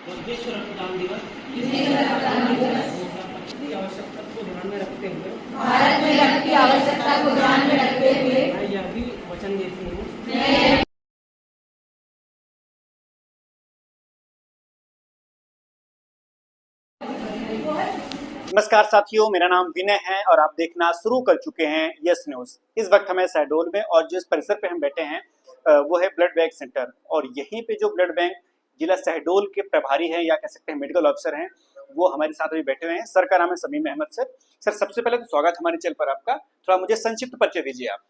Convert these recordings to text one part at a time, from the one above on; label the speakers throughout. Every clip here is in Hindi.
Speaker 1: विश्व रक्तदान दिवस की आवश्यकता को ध्यान में रखते हुए
Speaker 2: भारत में रक्त की आवश्यकता को ध्यान में रखते हुए
Speaker 1: मैं यह भी वचन देती हूँ
Speaker 3: नमस्कार साथियों, मेरा नाम विनय है और आप देखना शुरू कर चुके हैं यस न्यूज। इस वक्त हमें शहडोल में और जिस परिसर पे हम बैठे हैं वो है ब्लड बैंक सेंटर। और यहीं पे जो ब्लड बैंक जिला शहडोल के प्रभारी हैं या कह सकते हैं मेडिकल ऑफिसर हैं, वो हमारे साथ अभी बैठे हुए हैं। सर का नाम है शमीम अहमद। सर सबसे पहले तो स्वागत हमारे चैनल पर आपका। थोड़ा मुझे संक्षिप्त परिचय दीजिए आप।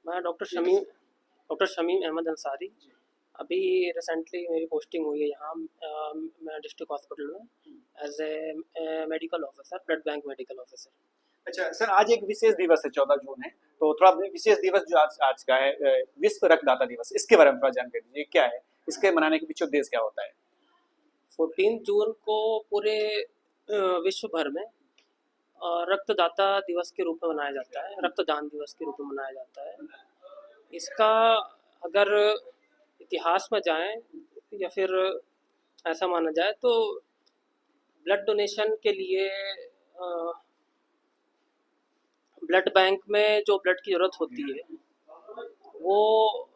Speaker 1: मैं डॉक्टर शमीम अहमद अंसारी। अभी रिसेंटली मेरी पोस्टिंग हुई है यहाँ मैं डिस्ट्रिक्ट हॉस्पिटल में as a medical officer, blood bank medical officer.
Speaker 3: अच्छा सर, आज एक विशेष दिवस है, 14 जून है, तो थोड़ा विशेष दिवस जो आज का है विश्व रक्तदाता दिवस, इसके बारे में थोड़ा जानकारी दीजिए। क्या है इसके मनाने के पीछे उद्देश्य, क्या होता है?
Speaker 1: 14 जून को पूरे विश्व भर में रक्तदाता दिवस के रूप में मनाया जाता है, रक्तदान दिवस के रूप में मनाया जाता है। इसका अगर इतिहास में जाएं या फिर ऐसा माना जाए तो ब्लड डोनेशन के लिए ब्लड बैंक में जो ब्लड की ज़रूरत होती है वो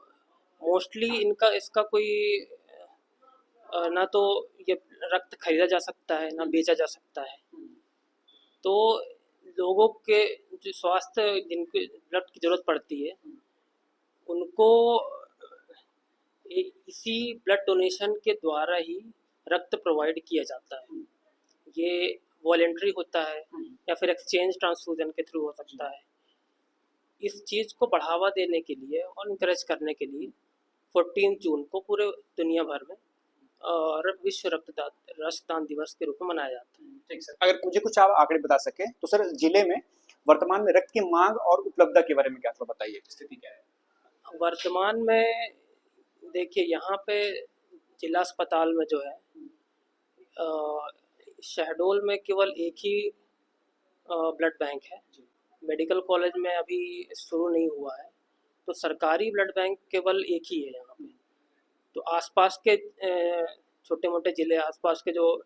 Speaker 1: मोस्टली इसका कोई ना तो ये रक्त खरीदा जा सकता है ना बेचा जा सकता है। तो लोगों के जो स्वास्थ्य जिनको ब्लड की ज़रूरत पड़ती है उनको इसी ब्लड डोनेशन के द्वारा ही रक्त प्रोवाइड किया जाता है। ये वॉलेंट्री होता है या फिर एक्सचेंज ट्रांसफ्यूजन के थ्रू हो सकता है। इस चीज़ को बढ़ावा देने के लिए और इंकरेज करने के लिए 14 जून को पूरे दुनिया भर में विश्व रक्तदान दिवस के रूप में मनाया जाता है।
Speaker 3: ठीक सर, अगर मुझे कुछ आप आंकड़े बता सके तो सर, जिले में वर्तमान में रक्त की मांग और उपलब्धता के बारे में क्या थोड़ा बताइए, स्थिति क्या है
Speaker 1: वर्तमान में? देखिए यहाँ पे जिला अस्पताल में जो है शहडोल में केवल एक ही ब्लड बैंक है। मेडिकल कॉलेज में अभी शुरू नहीं हुआ है, तो सरकारी ब्लड बैंक केवल एक ही है यहाँ पे। तो आसपास के छोटे मोटे ज़िले, आसपास के जो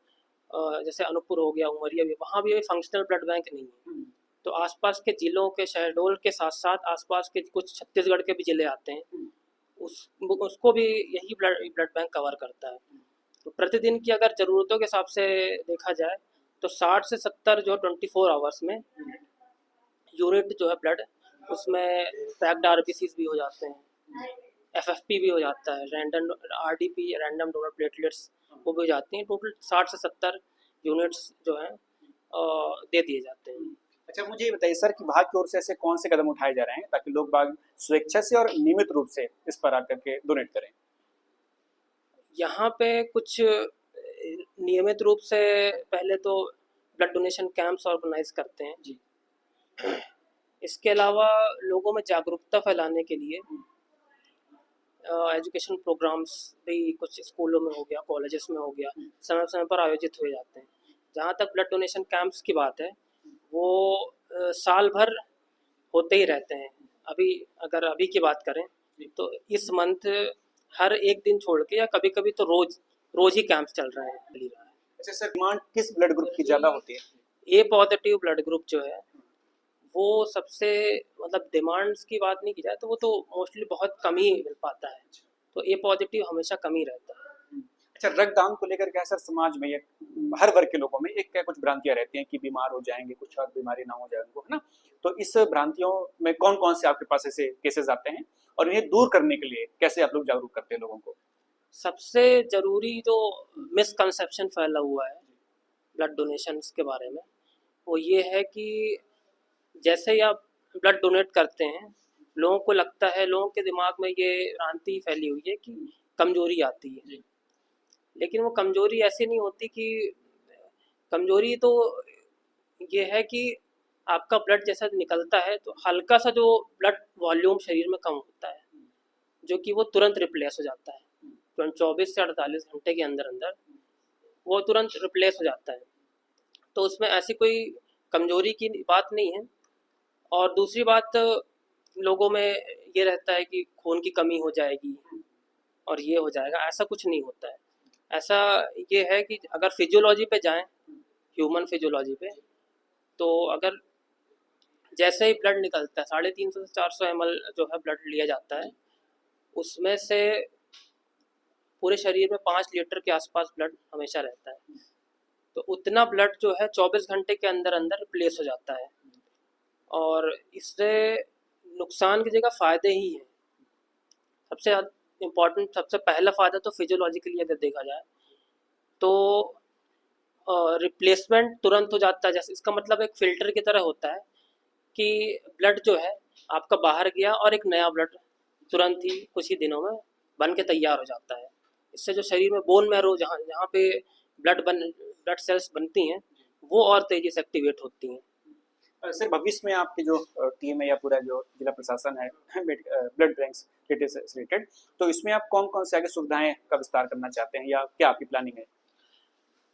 Speaker 1: जैसे अनूपपुर हो गया, उमरिया भी, वहाँ भी फंक्शनल ब्लड बैंक नहीं है। तो आसपास के ज़िलों के, शहडोल के साथ साथ आसपास के कुछ छत्तीसगढ़ के भी ज़िले आते हैं, उसको भी यही ब्लड बैंक कवर करता है। तो प्रतिदिन की अगर ज़रूरतों के हिसाब से देखा जाए तो 60 से 70 जो 24 आवर्स में यूनिट जो है ब्लड, उसमें पैक्ड आरबीसीज भी हो जाते हैं, एफएफपी भी हो जाता है, random RDP, random donor platelets वो भी हो जाती हैं। टोटल 60 से 70 यूनिट्स जो हैं दे दिए जाते हैं।
Speaker 3: अच्छा मुझे ये बताइए सर कि विभाग की ओर से ऐसे कौन से कदम उठाए जा रहे हैं ताकि लोग बाग स्वेच्छा से और नियमित रूप से इस पर आकर के डोनेट करें?
Speaker 1: यहाँ पे कुछ नियमित रूप से पहले तो ब्लड डोनेशन कैंप्स ऑर्गेनाइज करते हैं जी। इसके अलावा लोगों में जागरूकता फैलाने के लिए एजुकेशन प्रोग्राम्स भी कुछ स्कूलों में हो गया, कॉलेजेस में हो गया, समय समय पर आयोजित हुए जाते हैं। जहाँ तक ब्लड डोनेशन कैंप्स की बात है, वो साल भर होते ही रहते हैं। अभी की बात करें तो इस मंथ हर एक दिन छोड़ के या कभी कभी तो रोज ही कैंप चल रहे हैं।
Speaker 3: अच्छा सर, डिमांड किस ब्लड ग्रुप की ज़्यादा होती है?
Speaker 1: ए पॉजिटिव ब्लड ग्रुप जो है वो सबसे, मतलब डिमांड्स की बात नहीं की जाए तो वो तो मोस्टली बहुत कम ही मिल पाता है, तो ए पॉजिटिव हमेशा कम ही रहता है।
Speaker 3: अच्छा, रक्तदान को लेकर क्या सर, समाज में हर वर्ग के लोगों में एक क्या कुछ भ्रांतियां रहती हैं कि बीमार हो जाएंगे, कुछ और बीमारी ना हो जाए उनको, है ना? तो इस भ्रांतियों में कौन कौन से आपके पास ऐसे केसेस आते हैं और इन्हें दूर करने के लिए कैसे आप लोग जागरूक करते हैं लोगों को?
Speaker 1: सबसे ज़रूरी जो मिसकंसेप्शन फैला हुआ है ब्लड डोनेशन के बारे में, वो ये है कि जैसे ही आप ब्लड डोनेट करते हैं, लोगों को लगता है, लोगों के दिमाग में ये भ्रांति फैली हुई है कि कमज़ोरी आती है। लेकिन वो कमज़ोरी ऐसी नहीं होती कि कमज़ोरी तो ये है कि आपका ब्लड जैसा निकलता है तो हल्का सा जो ब्लड वॉल्यूम शरीर में कम होता है, जो कि वो तुरंत रिप्लेस हो जाता है। 24 से 48 घंटे के अंदर अंदर वो तुरंत रिप्लेस हो जाता है। तो उसमें ऐसी कोई कमज़ोरी की बात नहीं है। और दूसरी बात, लोगों में ये रहता है कि खून की कमी हो जाएगी और ये हो जाएगा, ऐसा कुछ नहीं होता है। ऐसा ये है कि अगर फिजियोलॉजी पे जाएं, ह्यूमन फिजियोलॉजी पे, तो अगर जैसे ही ब्लड निकलता है 350 से 400 ml जो है ब्लड लिया जाता है, उसमें से पूरे शरीर में 5 लीटर के आसपास ब्लड हमेशा रहता है। तो उतना ब्लड जो है 24 घंटे के अंदर अंदर रिप्लेस हो जाता है, और इससे नुकसान की जगह फ़ायदे ही हैं। सबसे इम्पॉर्टेंट, सबसे पहला फ़ायदा तो फिजियोलॉजिकली अगर देखा जाए तो रिप्लेसमेंट तुरंत हो जाता है। जैसे इसका मतलब एक फ़िल्टर की तरह होता है कि ब्लड जो है आपका बाहर गया और एक नया ब्लड तुरंत ही कुछ ही दिनों में बन के तैयार हो जाता है। इससे जो शरीर में बोन मैरो जहाँ पे ब्लड सेल्स बनती हैं, वो और तेज़ी से एक्टिवेट होती हैं।
Speaker 3: सर, भविष्य में आपकी जो टीम है या पूरा जो जिला प्रशासन है ब्लड बैंक से रिलेटेड, तो इसमें आप कौन कौन से आगे सुविधाएं का विस्तार करना चाहते हैं या क्या आपकी प्लानिंग है?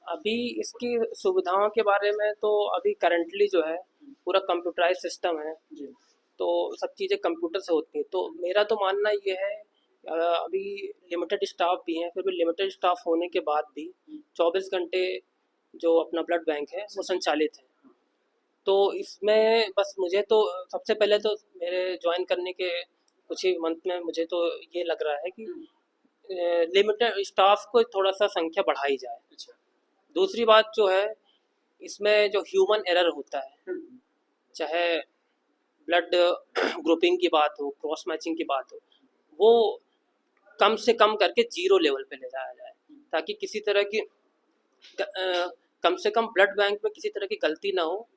Speaker 1: अभी इसकी सुविधाओं के बारे में तो अभी करंटली जो है पूरा कंप्यूटराइज सिस्टम है, तो सब चीज़ें कंप्यूटर से होती हैं। तो मेरा तो मानना ये है, अभी लिमिटेड स्टाफ भी हैं, फिर भी लिमिटेड स्टाफ होने के बाद भी 24 घंटे जो अपना ब्लड बैंक है वो संचालित है। तो इसमें बस मुझे तो सबसे पहले तो मेरे ज्वाइन करने के कुछ ही मंथ में मुझे तो ये लग रहा है कि लिमिटेड स्टाफ को थोड़ा सा संख्या बढ़ाई जाए। दूसरी बात जो है, इसमें जो ह्यूमन एरर होता है, चाहे ब्लड ग्रुपिंग की बात हो, क्रॉस मैचिंग की बात हो, वो कम से कम करके 0 लेवल पे ले जाया जाए, ताकि किसी तरह की कम से कम ब्लड बैंक में किसी तरह की गलती ना हो,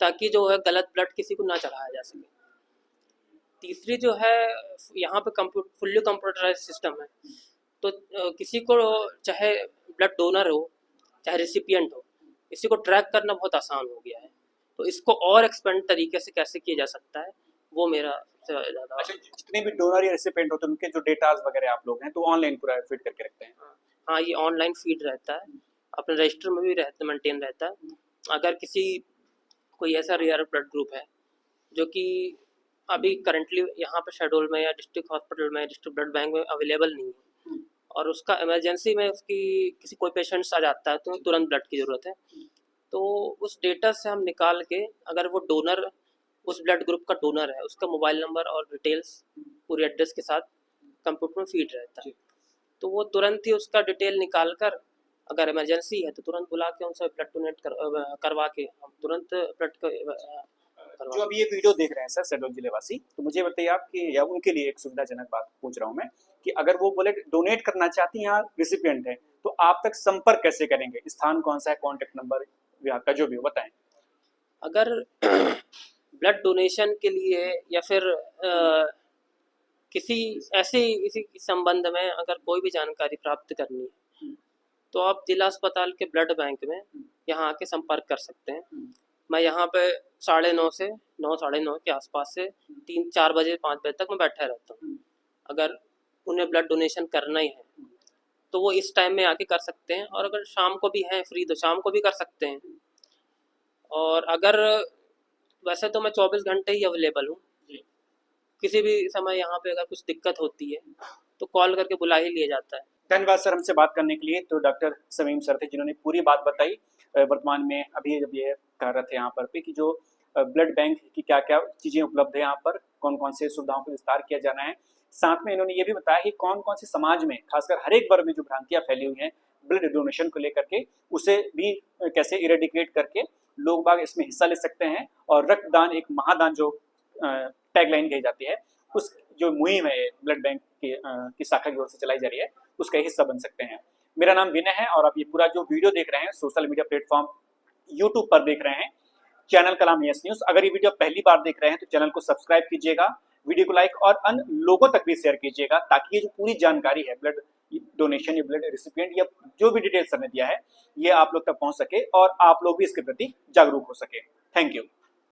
Speaker 1: ताकि जो है गलत ब्लड किसी को ना चढ़ाया जा सके। तीसरी जो है, यहाँ पे फुल्ली कंप्यूटराइज सिस्टम है, तो किसी को चाहे ब्लड डोनर हो चाहे रिसिपिएंट हो, इसी को ट्रैक करना बहुत आसान हो गया है। तो इसको और एक्सपेंड तरीके से कैसे किया जा सकता है, वो मेरा सबसे ज़्यादा।
Speaker 3: अच्छा, जितने भी डोनर या रेसिपिएंट होते हैं उनके जो डेटाज वगैरह आप लोग हैं तो ऑनलाइन पूरा फीड करके रखते हैं?
Speaker 1: हाँ, ये ऑनलाइन फीड रहता है, अपने रजिस्टर में भी रहता, मेंटेन रहता है। अगर किसी कोई ऐसा रेयर ब्लड ग्रुप है जो कि अभी करंटली यहाँ पे शेड्यूल में या डिस्ट्रिक्ट हॉस्पिटल में, डिस्ट्रिक्ट ब्लड बैंक में अवेलेबल नहीं है, और उसका इमरजेंसी में उसकी किसी कोई पेशेंट्स आ जाता है तो तुरंत ब्लड की ज़रूरत है, तो उस डेटा से हम निकाल के, अगर वो डोनर उस ब्लड ग्रुप का डोनर है, उसका मोबाइल नंबर और डिटेल्स पूरे एड्रेस के साथ कंप्यूटर में फीड रहता है, तो वो तुरंत ही उसका डिटेल निकाल कर, अगर इमरजेंसी है तो तुरंत बुला के उनसे ब्लड डोनेट करवा के हम तुरंत ब्लड
Speaker 3: जो अभी ये वीडियो देख रहे हैं सर शहडोल जिले वासी, तो मुझे बताइए आप कि या उनके लिए एक सुविधाजनक बात पूछ रहा हूँ मैं कि अगर वो बोले डोनेट करना चाहती हैं या रिसिपिएंट है, तो आप तक संपर्क कैसे करेंगे? स्थान कौन सा है, कॉन्टेक्ट नंबर विभाग का जो भी हो बताएं।
Speaker 1: अगर ब्लड डोनेशन के लिए या फिर किसी ऐसे इसी संबंध में अगर कोई भी जानकारी प्राप्त करनी है, तो आप जिला अस्पताल के ब्लड बैंक में यहाँ आके संपर्क कर सकते हैं। मैं यहाँ पे 9:30 से 9, 9:30 के आसपास से 3-4 बजे 5 बजे तक मैं बैठा रहता हूँ। अगर उन्हें ब्लड डोनेशन करना ही है तो वो इस टाइम में आके कर सकते हैं, और अगर शाम को भी हैं फ्री तो शाम को भी कर सकते हैं। और अगर वैसे तो मैं 24 घंटे ही अवेलेबल हूँ, किसी भी समय यहाँ पे अगर कुछ दिक्कत होती है तो कॉल करके बुला ही लिया जाता है।
Speaker 3: धन्यवाद सर हमसे बात करने के लिए। तो डॉक्टर समीम सर थे जिन्होंने पूरी बात बताई। वर्तमान में अभी जब ये कह रहे थे यहाँ पर कि जो ब्लड बैंक की क्या क्या चीज़ें उपलब्ध है, यहाँ पर कौन कौन से सुविधाओं का विस्तार किया जाना है, साथ में इन्होंने ये भी बताया कि कौन कौन से समाज में खासकर हर एक वर्ग में जो भ्रांतियाँ फैली हुई हैं ब्लड डोनेशन को लेकर के, उसे भी कैसे इरेडिकेट करके लोग बाग इसमें हिस्सा ले सकते हैं, और रक्तदान एक महादान जो टैगलाइन कही जाती है, उस जो मुहिम है ब्लड बैंक की शाखा की ओर से चलाई जा रही है, उसका हिस्सा बन सकते हैं। मेरा नाम विनय है और आप ये पूरा जो वीडियो देख रहे हैं सोशल मीडिया प्लेटफॉर्म यूट्यूब पर देख रहे हैं, चैनल का नाम यस न्यूज़। अगर ये वीडियो पहली बार देख रहे हैं तो चैनल को सब्सक्राइब कीजिएगा, वीडियो को लाइक और अन्य लोगों तक भी शेयर कीजिएगा, ताकि ये जो पूरी जानकारी है ब्लड डोनेशन या ब्लड रिसिपिएंट या जो भी डिटेल्स हमने दिया है ये आप लोग तक पहुंच सके और आप लोग भी इसके प्रति जागरूक हो सके। Thank you.